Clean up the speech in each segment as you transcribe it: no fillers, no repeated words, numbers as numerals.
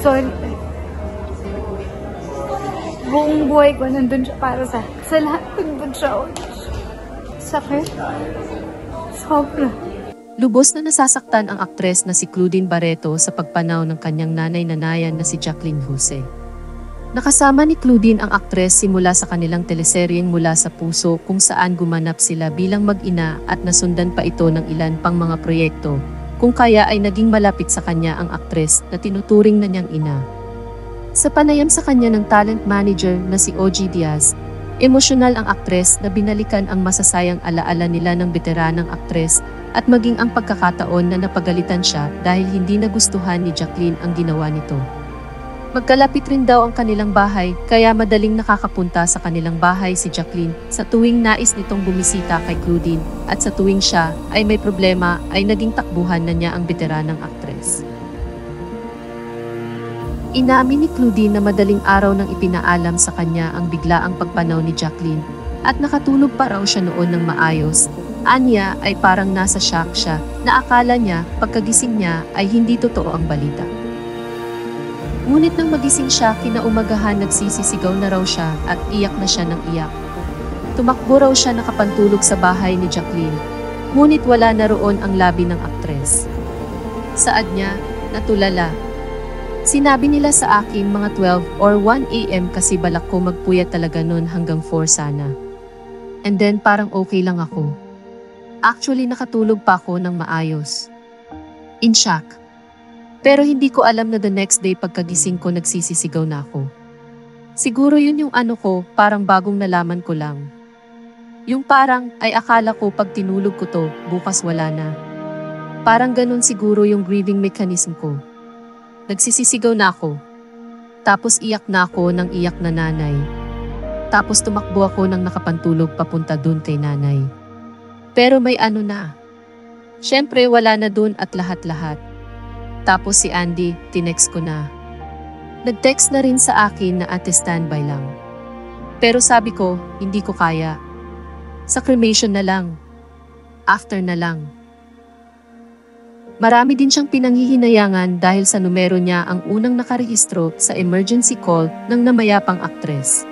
Sorry. Buong buhay ko nandun siya para sa lahat nandun siya. Sakit. Sobra. Lubos na nasasaktan ang aktres na si Claudine Barreto sa pagpanaw ng kanyang nanay-nanayan na si Jacqueline Jose. Nakasama ni Claudine ang aktres simula sa kanilang teleseryeng Mula sa Puso kung saan gumanap sila bilang mag-ina at nasundan pa ito ng ilan pang mga proyekto, kung kaya ay naging malapit sa kanya ang aktres na tinuturing na niyang ina. Sa panayam sa kanya ng talent manager na si OG Diaz, emosyonal ang aktres na binalikan ang masasayang alaala nila ng veteranang aktres at maging ang pagkakataon na napagalitan siya dahil hindi nagustuhan ni Jacqueline ang ginawa nito. Magkalapit rin daw ang kanilang bahay kaya madaling nakakapunta sa kanilang bahay si Jacqueline sa tuwing nais nitong bumisita kay Claudine at sa tuwing siya ay may problema ay naging takbuhan na niya ang veteranang aktres. Inaamin ni Claudine na madaling araw nang ipinaalam sa kanya ang biglaang pagpanaw ni Jacqueline at nakatulog pa raw siya noon ng maayos. Anya ay parang nasa shock siya na akala niya pagkagising niya ay hindi totoo ang balita. Ngunit nang magising siya kinaumagahan nagsisisigaw na raw siya at iyak na siya ng iyak. Tumakbo raw siya nakapantulog sa bahay ni Jacqueline, ngunit wala na roon ang labi ng aktres. Saad niya, natulala. Sinabi nila sa akin mga 12 or 1 AM kasi balak ko magpuyat talaga nun hanggang 4 sana. And then parang okay lang ako. Actually nakatulog pa ako ng maayos. In shock. Pero hindi ko alam na the next day pagkagising ko nagsisisigaw na ako. Siguro yun yung ano ko, parang bagong nalaman ko lang. Yung parang ay akala ko pag tinulog ko to, bukas wala na. Parang ganun siguro yung grieving mechanism ko. Nagsisisigaw na ako. Tapos iyak na ako ng iyak na nanay. Tapos tumakbo ako ng nakapantulog papunta dun kay nanay. Pero may ano na. Siyempre wala na dun at lahat-lahat. Tapos si Andy, tinext ko na. Nag-text na rin sa akin na ate standby lang. Pero sabi ko, hindi ko kaya. Sa cremation na lang. After na lang. Marami din siyang pinanghihinayangan dahil sa numero niya ang unang nakarehistro sa emergency call ng namayapang aktres.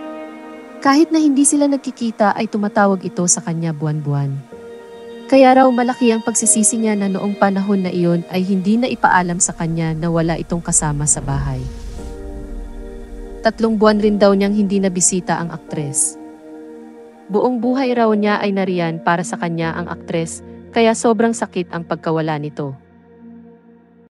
Kahit na hindi sila nagkikita ay tumatawag ito sa kanya buwan-buwan. Kaya raw malaki ang pagsisisi niya na noong panahon na iyon ay hindi na ipaalam sa kanya na wala itong kasama sa bahay. 3 buwan rin daw niyang hindi nabisita ang aktres. Buong buhay raw niya ay nariyan para sa kanya ang aktres, kaya sobrang sakit ang pagkawala nito.